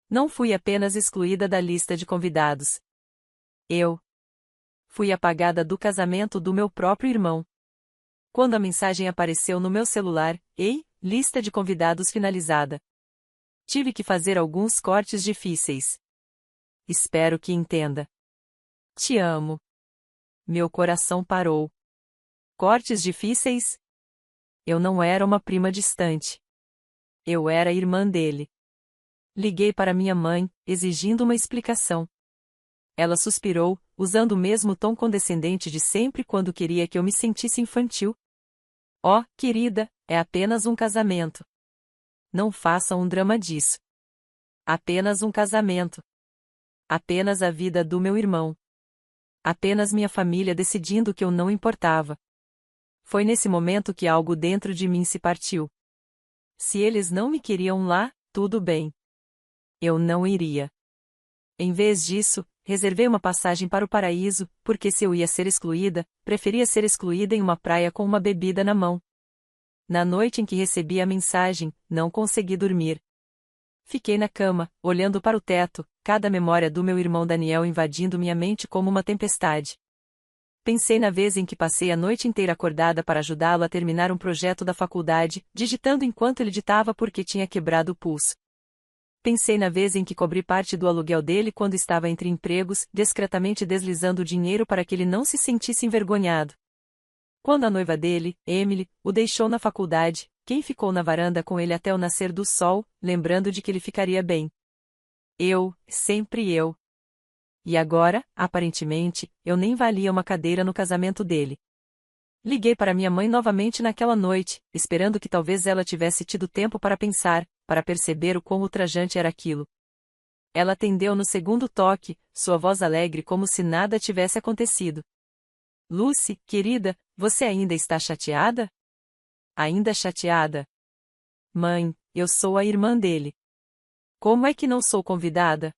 Não fui apenas excluída da lista de convidados. Eu fui apagada do casamento do meu próprio irmão. Quando a mensagem apareceu no meu celular, ei, lista de convidados finalizada. Tive que fazer alguns cortes difíceis. Espero que entenda. Te amo. Meu coração parou. Cortes difíceis? Eu não era uma prima distante. Eu era a irmã dele. Liguei para minha mãe, exigindo uma explicação. Ela suspirou, usando o mesmo tom condescendente de sempre quando queria que eu me sentisse infantil. Oh, querida, é apenas um casamento. Não faça um drama disso. Apenas um casamento. Apenas a vida do meu irmão. Apenas minha família decidindo que eu não importava. Foi nesse momento que algo dentro de mim se partiu. Se eles não me queriam lá, tudo bem. Eu não iria. Em vez disso, reservei uma passagem para o paraíso, porque se eu ia ser excluída, preferia ser excluída em uma praia com uma bebida na mão. Na noite em que recebi a mensagem, não consegui dormir. Fiquei na cama, olhando para o teto, cada memória do meu irmão Daniel invadindo minha mente como uma tempestade. Pensei na vez em que passei a noite inteira acordada para ajudá-lo a terminar um projeto da faculdade, digitando enquanto ele ditava porque tinha quebrado o pulso. Pensei na vez em que cobri parte do aluguel dele quando estava entre empregos, discretamente deslizando o dinheiro para que ele não se sentisse envergonhado. Quando a noiva dele, Emily, o deixou na faculdade, quem ficou na varanda com ele até o nascer do sol, lembrando de que ele ficaria bem. Sempre eu. E agora, aparentemente, eu nem valia uma cadeira no casamento dele. Liguei para minha mãe novamente naquela noite, esperando que talvez ela tivesse tido tempo para pensar, para perceber o quão ultrajante era aquilo. Ela atendeu no segundo toque, sua voz alegre como se nada tivesse acontecido. Lucy, querida, você ainda está chateada? Ainda chateada? Mãe, eu sou a irmã dele. Como é que não sou convidada?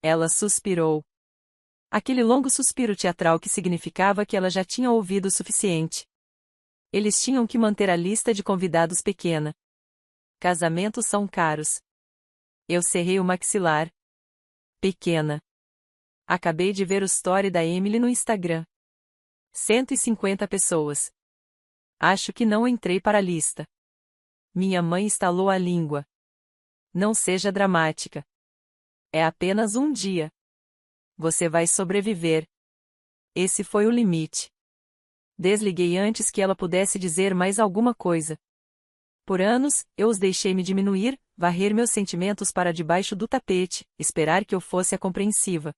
Ela suspirou. Aquele longo suspiro teatral que significava que ela já tinha ouvido o suficiente. Eles tinham que manter a lista de convidados pequena. Casamentos são caros. Eu cerrei o maxilar. Pequena. Acabei de ver o story da Emily no Instagram. 150 pessoas. Acho que não entrei para a lista. Minha mãe estalou a língua. Não seja dramática. É apenas um dia. Você vai sobreviver. Esse foi o limite. Desliguei antes que ela pudesse dizer mais alguma coisa. Por anos, eu os deixei me diminuir, varrer meus sentimentos para debaixo do tapete, esperar que eu fosse a compreensiva.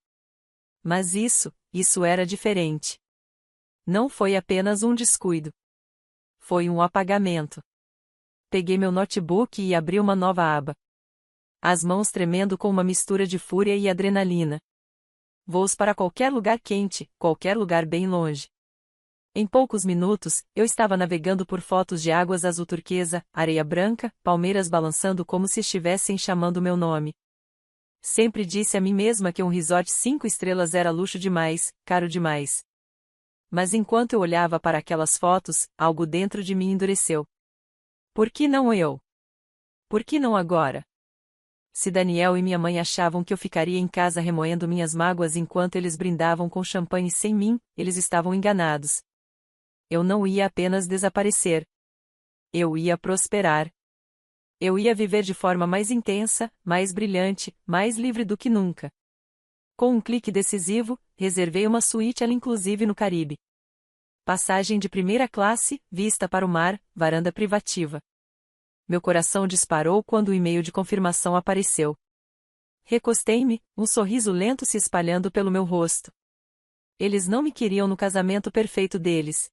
Mas isso era diferente. Não foi apenas um descuido. Foi um apagamento. Peguei meu notebook e abri uma nova aba. As mãos tremendo com uma mistura de fúria e adrenalina. Voos para qualquer lugar quente, qualquer lugar bem longe. Em poucos minutos, eu estava navegando por fotos de águas azul turquesa, areia branca, palmeiras balançando como se estivessem chamando meu nome. Sempre disse a mim mesma que um resort 5 estrelas era luxo demais, caro demais. Mas enquanto eu olhava para aquelas fotos, algo dentro de mim endureceu. Por que não eu? Por que não agora? Se Daniel e minha mãe achavam que eu ficaria em casa remoendo minhas mágoas enquanto eles brindavam com champanhe sem mim, eles estavam enganados. Eu não ia apenas desaparecer. Eu ia prosperar. Eu ia viver de forma mais intensa, mais brilhante, mais livre do que nunca. Com um clique decisivo, reservei uma suíte all-inclusive no Caribe. Passagem de primeira classe, vista para o mar, varanda privativa. Meu coração disparou quando o e-mail de confirmação apareceu. Recostei-me, um sorriso lento se espalhando pelo meu rosto. Eles não me queriam no casamento perfeito deles.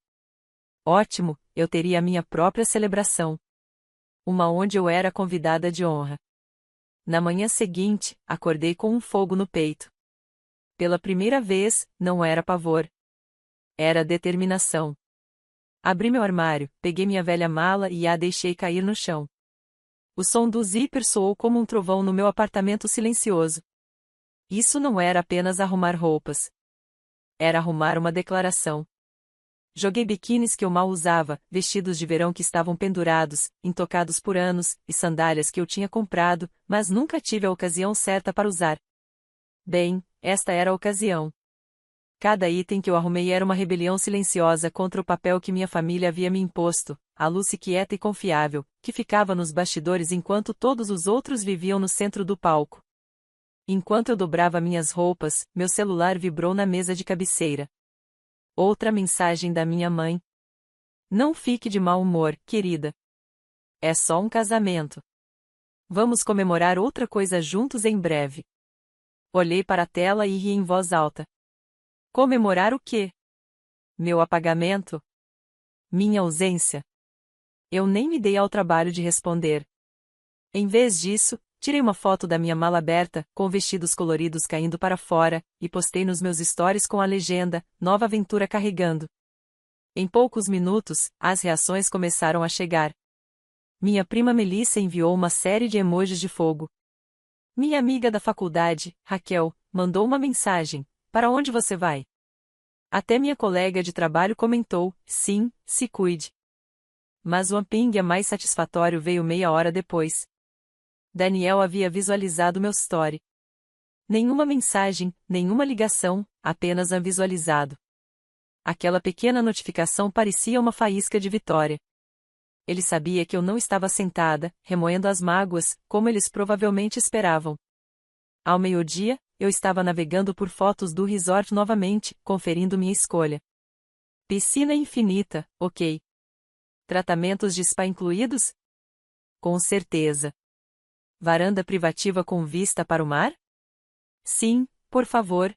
Ótimo, eu teria a minha própria celebração. Uma onde eu era convidada de honra. Na manhã seguinte, acordei com um fogo no peito. Pela primeira vez, não era pavor. Era determinação. Abri meu armário, peguei minha velha mala e a deixei cair no chão. O som do zíper soou como um trovão no meu apartamento silencioso. Isso não era apenas arrumar roupas. Era arrumar uma declaração. Joguei biquínis que eu mal usava, vestidos de verão que estavam pendurados, intocados por anos, e sandálias que eu tinha comprado, mas nunca tive a ocasião certa para usar. Bem, esta era a ocasião. Cada item que eu arrumei era uma rebelião silenciosa contra o papel que minha família havia me imposto, a Lucy quieta e confiável, que ficava nos bastidores enquanto todos os outros viviam no centro do palco. Enquanto eu dobrava minhas roupas, meu celular vibrou na mesa de cabeceira. Outra mensagem da minha mãe. Não fique de mau humor, querida. É só um casamento. Vamos comemorar outra coisa juntos em breve. Olhei para a tela e ri em voz alta. Comemorar o quê? Meu apagamento? Minha ausência? Eu nem me dei ao trabalho de responder. Em vez disso, tirei uma foto da minha mala aberta, com vestidos coloridos caindo para fora, e postei nos meus stories com a legenda, Nova aventura carregando. Em poucos minutos, as reações começaram a chegar. Minha prima Melissa enviou uma série de emojis de fogo. Minha amiga da faculdade, Raquel, mandou uma mensagem: para onde você vai? Até minha colega de trabalho comentou: sim, se cuide. Mas o amping mais satisfatório veio meia hora depois. Daniel havia visualizado meu story. Nenhuma mensagem, nenhuma ligação, apenas a visualizado. Aquela pequena notificação parecia uma faísca de vitória. Ele sabia que eu não estava sentada, remoendo as mágoas, como eles provavelmente esperavam. Ao meio-dia, eu estava navegando por fotos do resort novamente, conferindo minha escolha. Piscina infinita, ok. Tratamentos de spa incluídos? Com certeza. Varanda privativa com vista para o mar? Sim, por favor.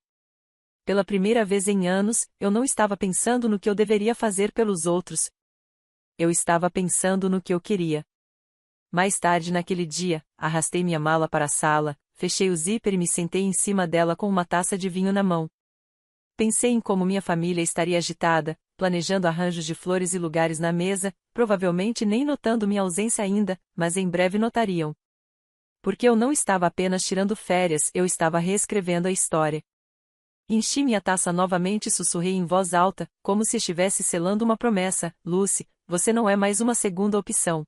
Pela primeira vez em anos, eu não estava pensando no que eu deveria fazer pelos outros. Eu estava pensando no que eu queria. Mais tarde naquele dia, arrastei minha mala para a sala, fechei o zíper e me sentei em cima dela com uma taça de vinho na mão. Pensei em como minha família estaria agitada, planejando arranjos de flores e lugares na mesa, provavelmente nem notando minha ausência ainda, mas em breve notariam. Porque eu não estava apenas tirando férias, eu estava reescrevendo a história. Enchi minha taça novamente e sussurrei em voz alta, como se estivesse selando uma promessa: Lucy, você não é mais uma segunda opção.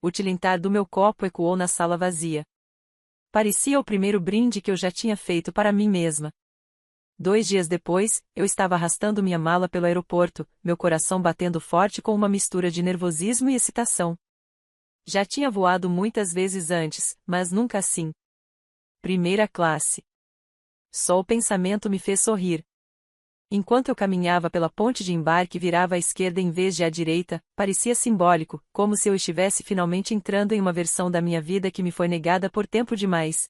O tilintar do meu copo ecoou na sala vazia. Parecia o primeiro brinde que eu já tinha feito para mim mesma. 2 dias depois, eu estava arrastando minha mala pelo aeroporto, meu coração batendo forte com uma mistura de nervosismo e excitação. Já tinha voado muitas vezes antes, mas nunca assim. Primeira classe. Só o pensamento me fez sorrir. Enquanto eu caminhava pela ponte de embarque e virava à esquerda em vez de à direita, parecia simbólico, como se eu estivesse finalmente entrando em uma versão da minha vida que me foi negada por tempo demais.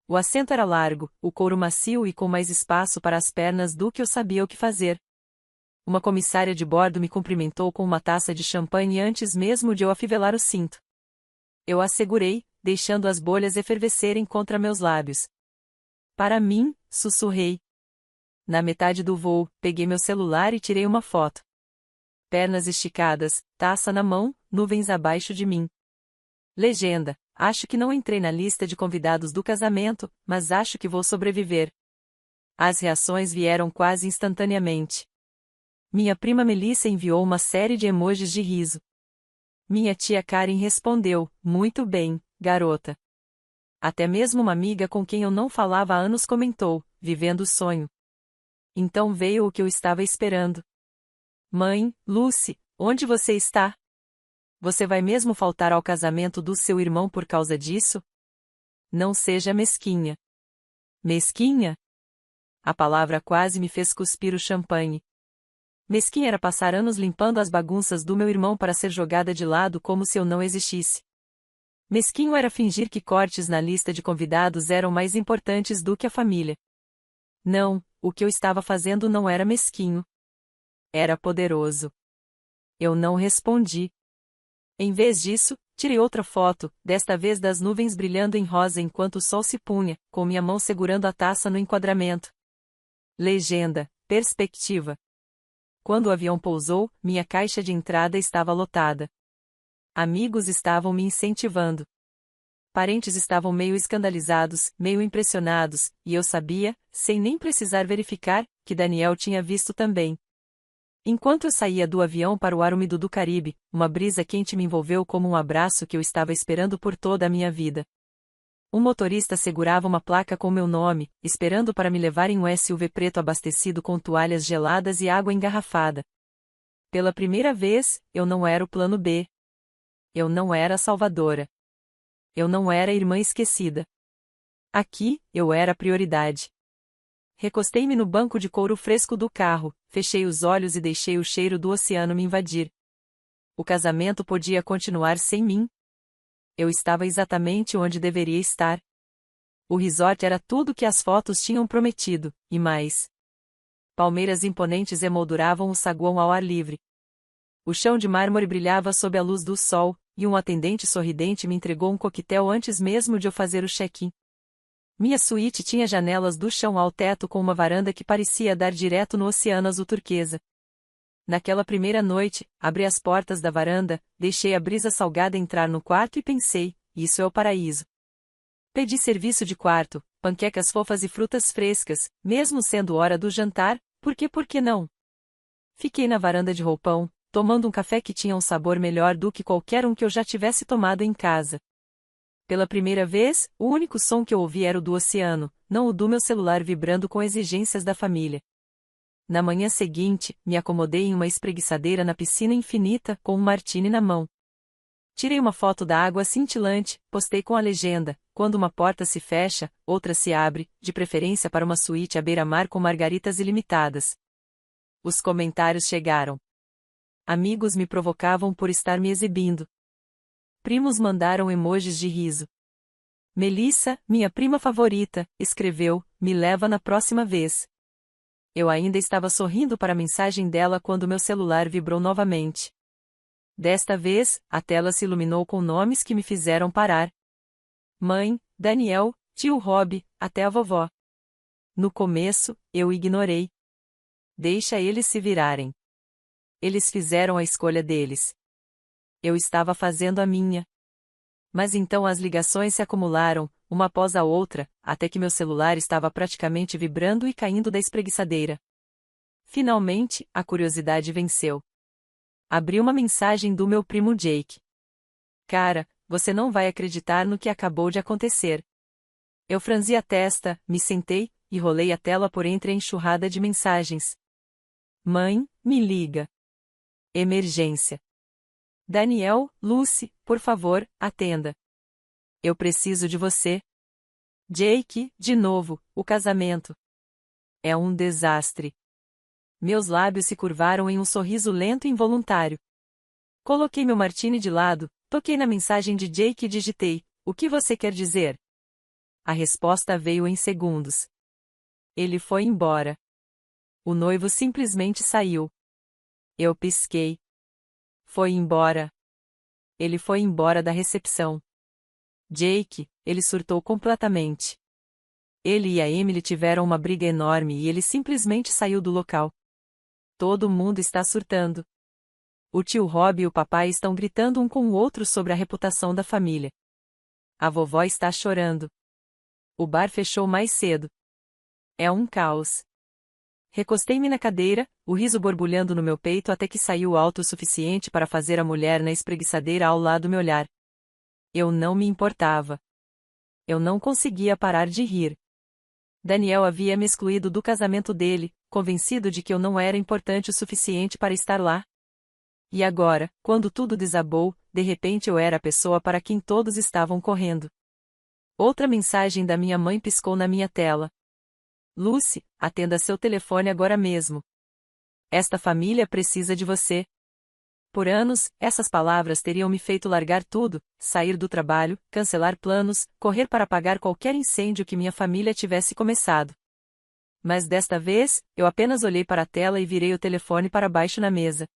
O assento era largo, o couro macio e com mais espaço para as pernas do que eu sabia o que fazer. Uma comissária de bordo me cumprimentou com uma taça de champanhe antes mesmo de eu afivelar o cinto. Eu a segurei, deixando as bolhas efervescerem contra meus lábios. Para mim, sussurrei. Na metade do voo, peguei meu celular e tirei uma foto. Pernas esticadas, taça na mão, nuvens abaixo de mim. Legenda: acho que não entrei na lista de convidados do casamento, mas acho que vou sobreviver. As reações vieram quase instantaneamente. Minha prima Melissa enviou uma série de emojis de riso. Minha tia Karen respondeu: muito bem, garota. Até mesmo uma amiga com quem eu não falava há anos comentou: vivendo o sonho. Então veio o que eu estava esperando. Mãe, Lucy, onde você está? Você vai mesmo faltar ao casamento do seu irmão por causa disso? Não seja mesquinha. Mesquinha? A palavra quase me fez cuspir o champanhe. Mesquinha era passar anos limpando as bagunças do meu irmão para ser jogada de lado como se eu não existisse. Mesquinho era fingir que cortes na lista de convidados eram mais importantes do que a família. Não, o que eu estava fazendo não era mesquinho. Era poderoso. Eu não respondi. Em vez disso, tirei outra foto, desta vez das nuvens brilhando em rosa enquanto o sol se punha, com minha mão segurando a taça no enquadramento. Legenda: perspectiva. Quando o avião pousou, minha caixa de entrada estava lotada. Amigos estavam me incentivando. Parentes estavam meio escandalizados, meio impressionados, e eu sabia, sem nem precisar verificar, que Daniel tinha visto também. Enquanto eu saía do avião para o ar úmido do Caribe, uma brisa quente me envolveu como um abraço que eu estava esperando por toda a minha vida. Um motorista segurava uma placa com meu nome, esperando para me levar em um SUV preto abastecido com toalhas geladas e água engarrafada. Pela primeira vez, eu não era o plano B. Eu não era a salvadora. Eu não era a irmã esquecida. Aqui, eu era a prioridade. Recostei-me no banco de couro fresco do carro, fechei os olhos e deixei o cheiro do oceano me invadir. O casamento podia continuar sem mim. Eu estava exatamente onde deveria estar. O resort era tudo que as fotos tinham prometido, e mais. Palmeiras imponentes emolduravam o saguão ao ar livre. O chão de mármore brilhava sob a luz do sol, e um atendente sorridente me entregou um coquetel antes mesmo de eu fazer o check-in. Minha suíte tinha janelas do chão ao teto com uma varanda que parecia dar direto no oceano azul turquesa. Naquela primeira noite, abri as portas da varanda, deixei a brisa salgada entrar no quarto e pensei, isso é o paraíso. Pedi serviço de quarto, panquecas fofas e frutas frescas, mesmo sendo hora do jantar, por que não? Fiquei na varanda de roupão, tomando um café que tinha um sabor melhor do que qualquer um que eu já tivesse tomado em casa. Pela primeira vez, o único som que eu ouvi era o do oceano, não o do meu celular vibrando com exigências da família. Na manhã seguinte, me acomodei em uma espreguiçadeira na piscina infinita, com um martini na mão. Tirei uma foto da água cintilante, postei com a legenda: quando uma porta se fecha, outra se abre, de preferência para uma suíte à beira-mar com margaritas ilimitadas. Os comentários chegaram. Amigos me provocavam por estar me exibindo. Primos mandaram emojis de riso. Melissa, minha prima favorita, escreveu: me leva na próxima vez. Eu ainda estava sorrindo para a mensagem dela quando meu celular vibrou novamente. Desta vez, a tela se iluminou com nomes que me fizeram parar. Mãe, Daniel, tio Rob, até a vovó. No começo, eu ignorei. Deixa eles se virarem. Eles fizeram a escolha deles. Eu estava fazendo a minha. Mas então as ligações se acumularam, uma após a outra, até que meu celular estava praticamente vibrando e caindo da espreguiçadeira. Finalmente, a curiosidade venceu. Abri uma mensagem do meu primo Jake. Cara, você não vai acreditar no que acabou de acontecer. Eu franzi a testa, me sentei, e rolei a tela por entre a enxurrada de mensagens. Mãe, me liga. Emergência. Daniel, Lucy, por favor, atenda. Eu preciso de você. Jake, de novo, o casamento. É um desastre. Meus lábios se curvaram em um sorriso lento e involuntário. Coloquei meu martini de lado, toquei na mensagem de Jake e digitei: o que você quer dizer? A resposta veio em segundos. Ele foi embora. O noivo simplesmente saiu. Eu pisquei. Foi embora. Ele foi embora da recepção. Jake, ele surtou completamente. Ele e a Emily tiveram uma briga enorme e ele simplesmente saiu do local. Todo mundo está surtando. O tio Rob e o papai estão gritando um com o outro sobre a reputação da família. A vovó está chorando. O bar fechou mais cedo. É um caos. Recostei-me na cadeira, o riso borbulhando no meu peito até que saiu alto o suficiente para fazer a mulher na espreguiçadeira ao lado me olhar. Eu não me importava. Eu não conseguia parar de rir. Daniel havia me excluído do casamento dele, convencido de que eu não era importante o suficiente para estar lá. E agora, quando tudo desabou, de repente eu era a pessoa para quem todos estavam correndo. Outra mensagem da minha mãe piscou na minha tela. Lucy, atenda seu telefone agora mesmo. Esta família precisa de você. Por anos, essas palavras teriam me feito largar tudo, sair do trabalho, cancelar planos, correr para apagar qualquer incêndio que minha família tivesse começado. Mas desta vez, eu apenas olhei para a tela e virei o telefone para baixo na mesa.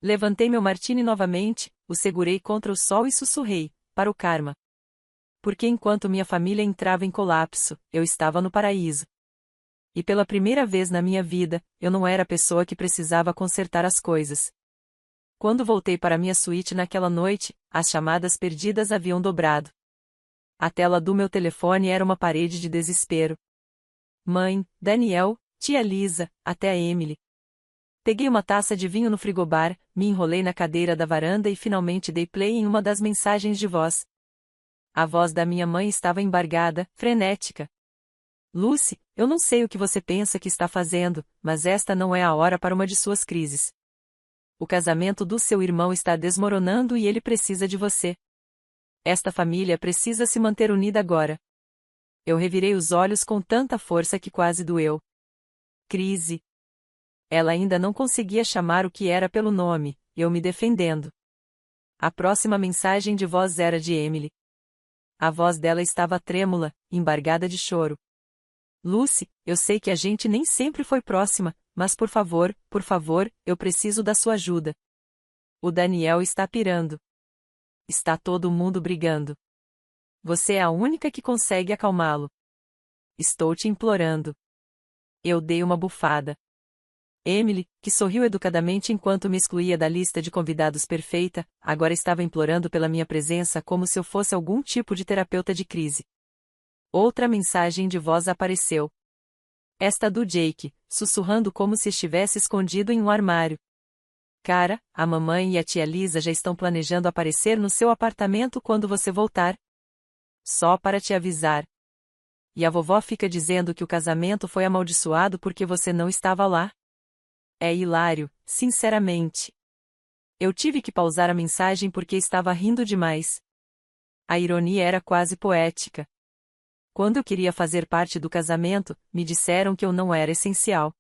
Levantei meu martini novamente, o segurei contra o sol e sussurrei: para o karma. Porque enquanto minha família entrava em colapso, eu estava no paraíso. E pela primeira vez na minha vida, eu não era a pessoa que precisava consertar as coisas. Quando voltei para minha suíte naquela noite, as chamadas perdidas haviam dobrado. A tela do meu telefone era uma parede de desespero. Mãe, Daniel, tia Lisa, até a Emily. Peguei uma taça de vinho no frigobar, me enrolei na cadeira da varanda e finalmente dei play em uma das mensagens de voz. A voz da minha mãe estava embargada, frenética. Lucy, eu não sei o que você pensa que está fazendo, mas esta não é a hora para uma de suas crises. O casamento do seu irmão está desmoronando e ele precisa de você. Esta família precisa se manter unida agora. Eu revirei os olhos com tanta força que quase doeu. Crise. Ela ainda não conseguia chamar o que era pelo nome, eu me defendendo. A próxima mensagem de voz era de Emily. A voz dela estava trêmula, embargada de choro. Lucy, eu sei que a gente nem sempre foi próxima, mas por favor, eu preciso da sua ajuda. O Daniel está pirando. Está todo mundo brigando. Você é a única que consegue acalmá-lo. Estou te implorando. Eu dei uma bufada. Emily, que sorriu educadamente enquanto me excluía da lista de convidados perfeita, agora estava implorando pela minha presença como se eu fosse algum tipo de terapeuta de crise. Outra mensagem de voz apareceu. Esta do Jake, sussurrando como se estivesse escondido em um armário. Cara, a mamãe e a tia Lisa já estão planejando aparecer no seu apartamento quando você voltar. Só para te avisar. E a vovó fica dizendo que o casamento foi amaldiçoado porque você não estava lá. É hilário, sinceramente. Eu tive que pausar a mensagem porque estava rindo demais. A ironia era quase poética. Quando eu queria fazer parte do casamento, me disseram que eu não era essencial.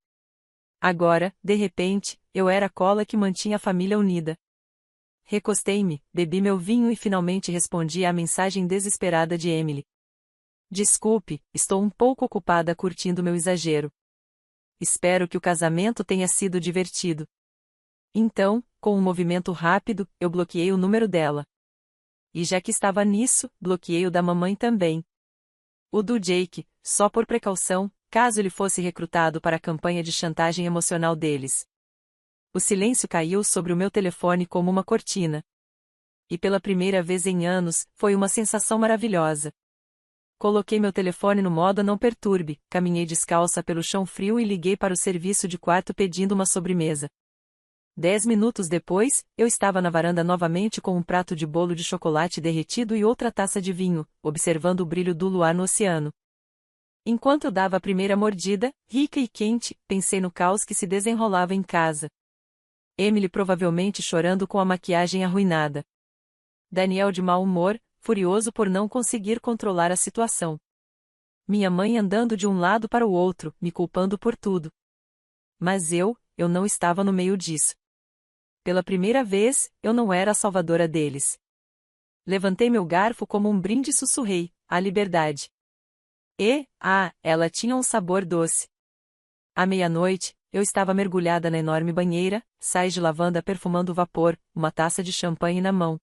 Agora, de repente, eu era a cola que mantinha a família unida. Recostei-me, bebi meu vinho e finalmente respondi à mensagem desesperada de Emily. Desculpe, estou um pouco ocupada curtindo meu exagero. Espero que o casamento tenha sido divertido. Então, com um movimento rápido, eu bloqueei o número dela. E já que estava nisso, bloqueei o da mamãe também. O do Jake, só por precaução, caso ele fosse recrutado para a campanha de chantagem emocional deles. O silêncio caiu sobre o meu telefone como uma cortina. E pela primeira vez em anos, foi uma sensação maravilhosa. Coloquei meu telefone no modo não perturbe, caminhei descalça pelo chão frio e liguei para o serviço de quarto pedindo uma sobremesa. 10 minutos depois, eu estava na varanda novamente com um prato de bolo de chocolate derretido e outra taça de vinho, observando o brilho do luar no oceano. Enquanto eu dava a primeira mordida, rica e quente, pensei no caos que se desenrolava em casa. Emily provavelmente chorando com a maquiagem arruinada. Daniel de mau humor, furioso por não conseguir controlar a situação. Minha mãe andando de um lado para o outro, me culpando por tudo. Mas eu não estava no meio disso. Pela primeira vez, eu não era a salvadora deles. Levantei meu garfo como um brinde e sussurrei, a liberdade. Ela tinha um sabor doce. À meia-noite, eu estava mergulhada na enorme banheira, sais de lavanda perfumando o vapor, uma taça de champanhe na mão.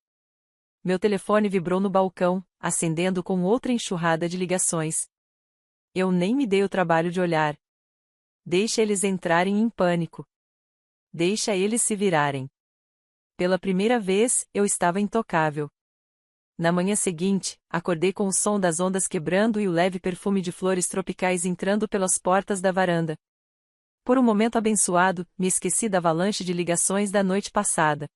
Meu telefone vibrou no balcão, acendendo com outra enxurrada de ligações. Eu nem me dei o trabalho de olhar. Deixa eles entrarem em pânico. Deixa eles se virarem. Pela primeira vez, eu estava intocável. Na manhã seguinte, acordei com o som das ondas quebrando e o leve perfume de flores tropicais entrando pelas portas da varanda. Por um momento abençoado, me esqueci da avalanche de ligações da noite passada.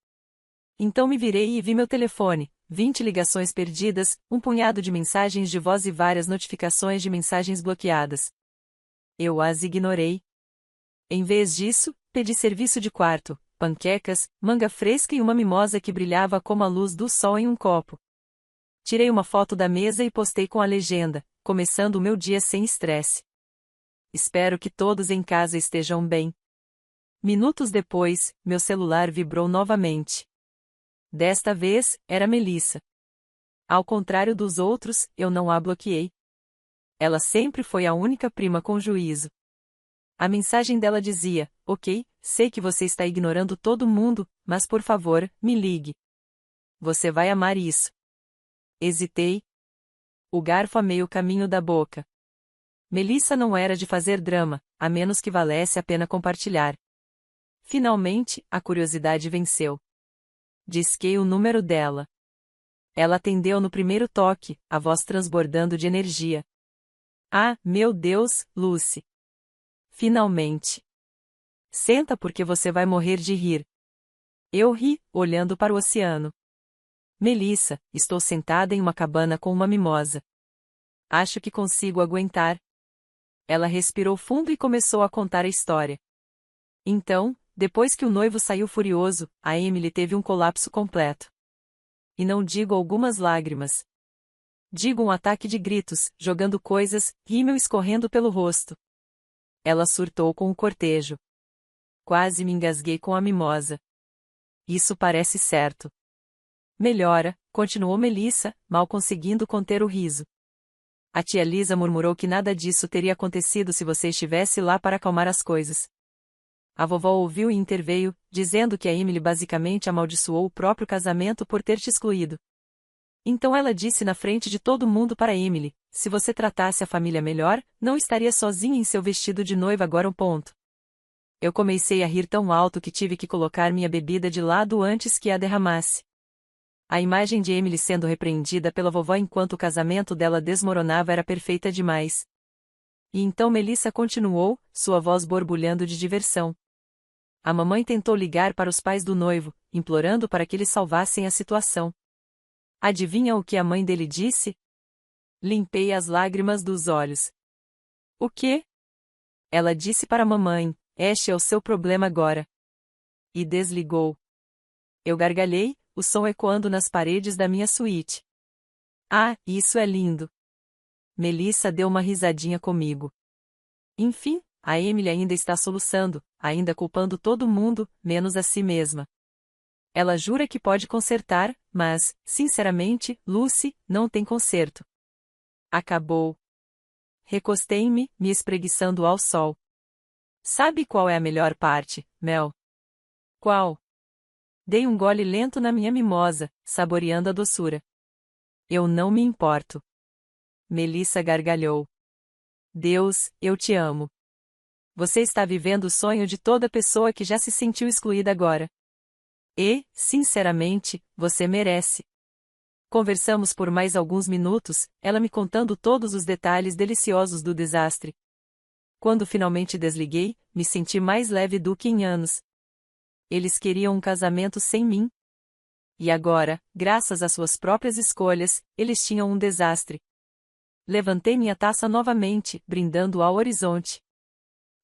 Então me virei e vi meu telefone, 20 ligações perdidas, um punhado de mensagens de voz e várias notificações de mensagens bloqueadas. Eu as ignorei. Em vez disso, pedi serviço de quarto, panquecas, manga fresca e uma mimosa que brilhava como a luz do sol em um copo. Tirei uma foto da mesa e postei com a legenda, começando o meu dia sem estresse. Espero que todos em casa estejam bem. Minutos depois, meu celular vibrou novamente. Desta vez, era Melissa. Ao contrário dos outros, eu não a bloqueei. Ela sempre foi a única prima com juízo. A mensagem dela dizia, ok, sei que você está ignorando todo mundo, mas por favor, me ligue. Você vai amar isso. Hesitei. O garfo a meio caminho da boca. Melissa não era de fazer drama, a menos que valesse a pena compartilhar. Finalmente, a curiosidade venceu. Disquei o número dela. Ela atendeu no primeiro toque, a voz transbordando de energia. Ah, meu Deus, Lucy! Finalmente! Senta porque você vai morrer de rir. Eu ri, olhando para o oceano. Melissa, estou sentada em uma cabana com uma mimosa. Acho que consigo aguentar. Ela respirou fundo e começou a contar a história. Então, depois que o noivo saiu furioso, a Emily teve um colapso completo. E não digo algumas lágrimas. Digo um ataque de gritos, jogando coisas, rímel escorrendo pelo rosto. Ela surtou com o cortejo. Quase me engasguei com a mimosa. Isso parece certo. Melhora, continuou Melissa, mal conseguindo conter o riso. A tia Lisa murmurou que nada disso teria acontecido se você estivesse lá para acalmar as coisas. A vovó ouviu e interveio, dizendo que a Emily basicamente amaldiçoou o próprio casamento por ter te excluído. Então ela disse na frente de todo mundo para Emily, se você tratasse a família melhor, não estaria sozinha em seu vestido de noiva agora. Eu comecei a rir tão alto que tive que colocar minha bebida de lado antes que a derramasse. A imagem de Emily sendo repreendida pela vovó enquanto o casamento dela desmoronava era perfeita demais. E então Melissa continuou, sua voz borbulhando de diversão. A mamãe tentou ligar para os pais do noivo, implorando para que eles salvassem a situação. Adivinha o que a mãe dele disse? Limpei as lágrimas dos olhos. O quê? Ela disse para a mamãe, este é o seu problema agora. E desligou. Eu gargalhei, o som ecoando nas paredes da minha suíte. Ah, isso é lindo. Melissa deu uma risadinha comigo. Enfim, a Emily ainda está soluçando, ainda culpando todo mundo, menos a si mesma. Ela jura que pode consertar, mas, sinceramente, Lucy, não tem conserto. Acabou. Recostei-me, me espreguiçando ao sol. Sabe qual é a melhor parte, Mel? Qual? Dei um gole lento na minha mimosa, saboreando a doçura. Eu não me importo. Melissa gargalhou. Deus, eu te amo. Você está vivendo o sonho de toda pessoa que já se sentiu excluída agora. E, sinceramente, você merece. Conversamos por mais alguns minutos, ela me contando todos os detalhes deliciosos do desastre. Quando finalmente desliguei, me senti mais leve do que em anos. Eles queriam um casamento sem mim. E agora, graças às suas próprias escolhas, eles tinham um desastre. Levantei minha taça novamente, brindando ao horizonte.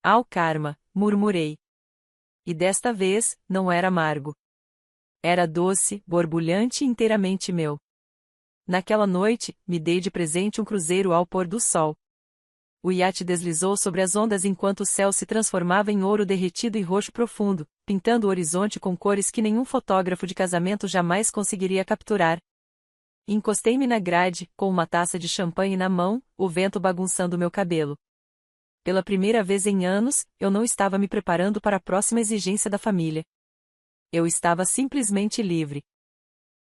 Ao karma, murmurei. E desta vez, não era amargo. Era doce, borbulhante e inteiramente meu. Naquela noite, me dei de presente um cruzeiro ao pôr do sol. O iate deslizou sobre as ondas enquanto o céu se transformava em ouro derretido e roxo profundo, pintando o horizonte com cores que nenhum fotógrafo de casamento jamais conseguiria capturar. Encostei-me na grade, com uma taça de champanhe na mão, o vento bagunçando meu cabelo. Pela primeira vez em anos, eu não estava me preparando para a próxima exigência da família. Eu estava simplesmente livre.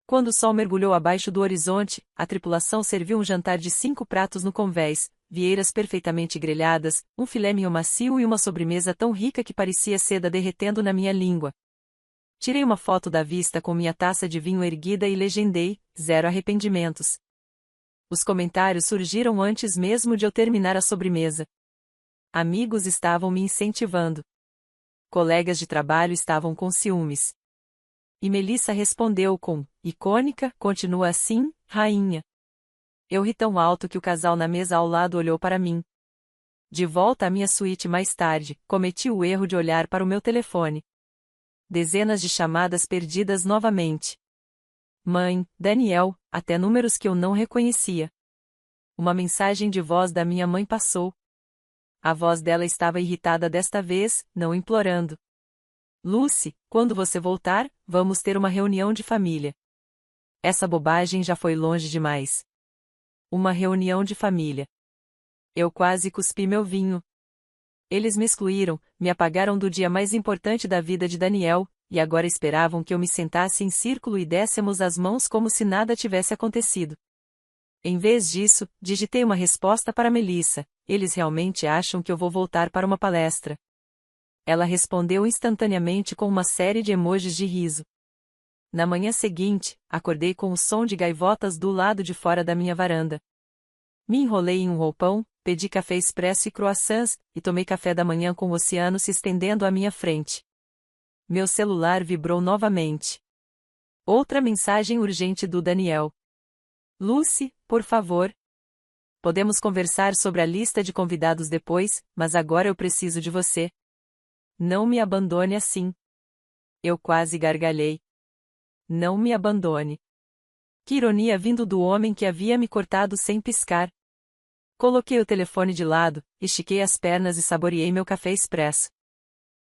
Quando o sol mergulhou abaixo do horizonte, a tripulação serviu um jantar de 5 pratos no convés, vieiras perfeitamente grelhadas, um filé mignon macio e uma sobremesa tão rica que parecia seda derretendo na minha língua. Tirei uma foto da vista com minha taça de vinho erguida e legendei, 0 arrependimentos. Os comentários surgiram antes mesmo de eu terminar a sobremesa. Amigos estavam me incentivando. Colegas de trabalho estavam com ciúmes. E Melissa respondeu com, icônica, continua assim, rainha. Eu ri tão alto que o casal na mesa ao lado olhou para mim. De volta à minha suíte mais tarde, cometi o erro de olhar para o meu telefone. Dezenas de chamadas perdidas novamente. Mãe, Daniel, até números que eu não reconhecia. Uma mensagem de voz da minha mãe passou. A voz dela estava irritada desta vez, não implorando. Lucy, quando você voltar, vamos ter uma reunião de família. Essa bobagem já foi longe demais. Uma reunião de família. Eu quase cuspi meu vinho. Eles me excluíram, me apagaram do dia mais importante da vida de Daniel, e agora esperavam que eu me sentasse em círculo e dessemos as mãos como se nada tivesse acontecido. Em vez disso, digitei uma resposta para Melissa. Eles realmente acham que eu vou voltar para uma palestra. Ela respondeu instantaneamente com uma série de emojis de riso. Na manhã seguinte, acordei com o som de gaivotas do lado de fora da minha varanda. Me enrolei em um roupão, pedi café expresso e croissants, e tomei café da manhã com o oceano se estendendo à minha frente. Meu celular vibrou novamente. Outra mensagem urgente do Daniel. Lucy, por favor. Podemos conversar sobre a lista de convidados depois, mas agora eu preciso de você. Não me abandone assim. Eu quase gargalhei. Não me abandone. Que ironia vindo do homem que havia me cortado sem piscar. Coloquei o telefone de lado, estiquei as pernas e saboreei meu café expresso.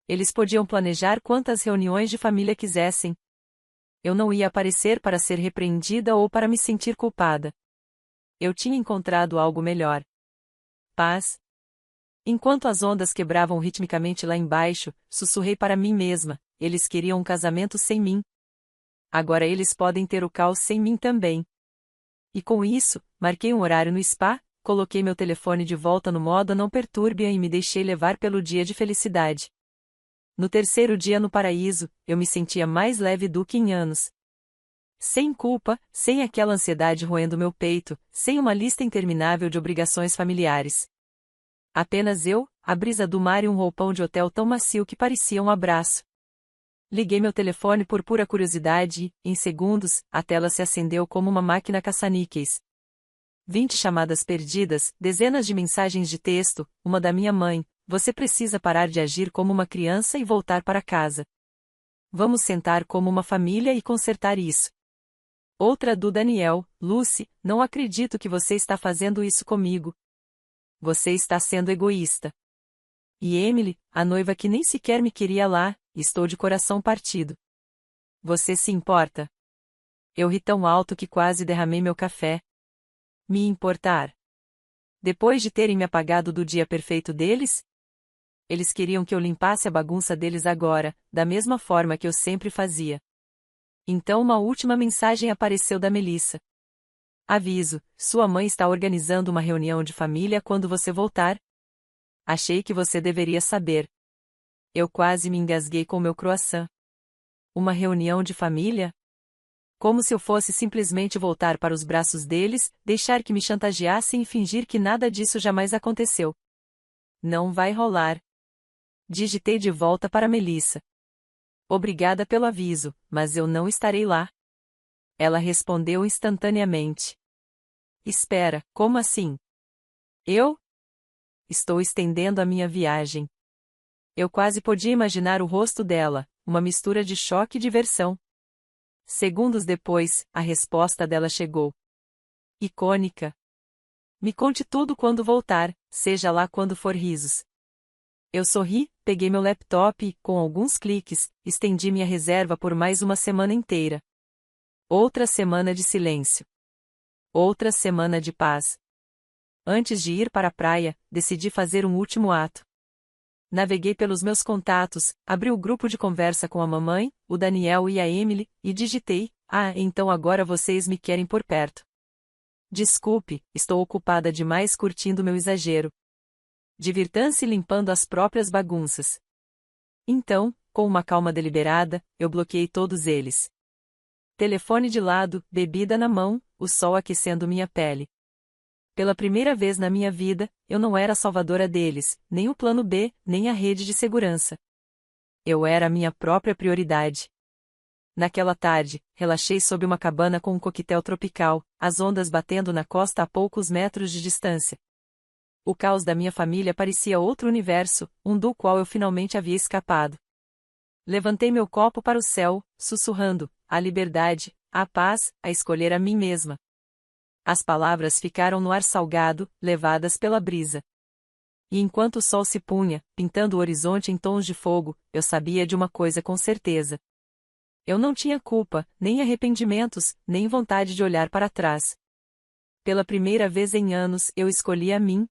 Eles podiam planejar quantas reuniões de família quisessem. Eu não ia aparecer para ser repreendida ou para me sentir culpada. Eu tinha encontrado algo melhor. Paz. Enquanto as ondas quebravam ritmicamente lá embaixo, sussurrei para mim mesma, eles queriam um casamento sem mim. Agora eles podem ter o caos sem mim também. E com isso, marquei um horário no spa, coloquei meu telefone de volta no modo não perturbe e me deixei levar pelo dia de felicidade. No terceiro dia no paraíso, eu me sentia mais leve do que em anos. Sem culpa, sem aquela ansiedade roendo meu peito, sem uma lista interminável de obrigações familiares. Apenas eu, a brisa do mar e um roupão de hotel tão macio que parecia um abraço. Liguei meu telefone por pura curiosidade e, em segundos, a tela se acendeu como uma máquina caça-níqueis. 20 chamadas perdidas, dezenas de mensagens de texto, uma da minha mãe: você precisa parar de agir como uma criança e voltar para casa. Vamos sentar como uma família e consertar isso. Outra do Daniel: Lucy, não acredito que você está fazendo isso comigo. Você está sendo egoísta. E Emily, a noiva que nem sequer me queria lá, estou de coração partido. Você se importa? Eu ri tão alto que quase derramei meu café. Me importar? Depois de terem me apagado do dia perfeito deles? Eles queriam que eu limpasse a bagunça deles agora, da mesma forma que eu sempre fazia. Então uma última mensagem apareceu da Melissa. Aviso, sua mãe está organizando uma reunião de família quando você voltar. Achei que você deveria saber. Eu quase me engasguei com meu croissant. Uma reunião de família? Como se eu fosse simplesmente voltar para os braços deles, deixar que me chantageassem e fingir que nada disso jamais aconteceu. Não vai rolar. Digitei de volta para Melissa. Obrigada pelo aviso, mas eu não estarei lá. Ela respondeu instantaneamente. Espera, como assim? Eu? Estou estendendo a minha viagem. Eu quase podia imaginar o rosto dela, uma mistura de choque e diversão. Segundos depois, a resposta dela chegou. Icônica. Me conte tudo quando voltar, seja lá quando for risos. Eu sorri, peguei meu laptop e, com alguns cliques, estendi minha reserva por mais uma semana inteira. Outra semana de silêncio. Outra semana de paz. Antes de ir para a praia, decidi fazer um último ato. Naveguei pelos meus contatos, abri o grupo de conversa com a mamãe, o Daniel e a Emily, e digitei: então agora vocês me querem por perto. Desculpe, estou ocupada demais curtindo meu exagero. Divirtam-se limpando as próprias bagunças. Então, com uma calma deliberada, eu bloqueei todos eles. Telefone de lado, bebida na mão, o sol aquecendo minha pele. Pela primeira vez na minha vida, eu não era a salvadora deles, nem o plano B, nem a rede de segurança. Eu era a minha própria prioridade. Naquela tarde, relaxei sob uma cabana com um coquetel tropical, as ondas batendo na costa a poucos metros de distância. O caos da minha família parecia outro universo, um do qual eu finalmente havia escapado. Levantei meu copo para o céu, sussurrando: a liberdade, a paz, a escolher a mim mesma. As palavras ficaram no ar salgado, levadas pela brisa. E enquanto o sol se punha, pintando o horizonte em tons de fogo, eu sabia de uma coisa com certeza. Eu não tinha culpa, nem arrependimentos, nem vontade de olhar para trás. Pela primeira vez em anos, eu escolhi a mim,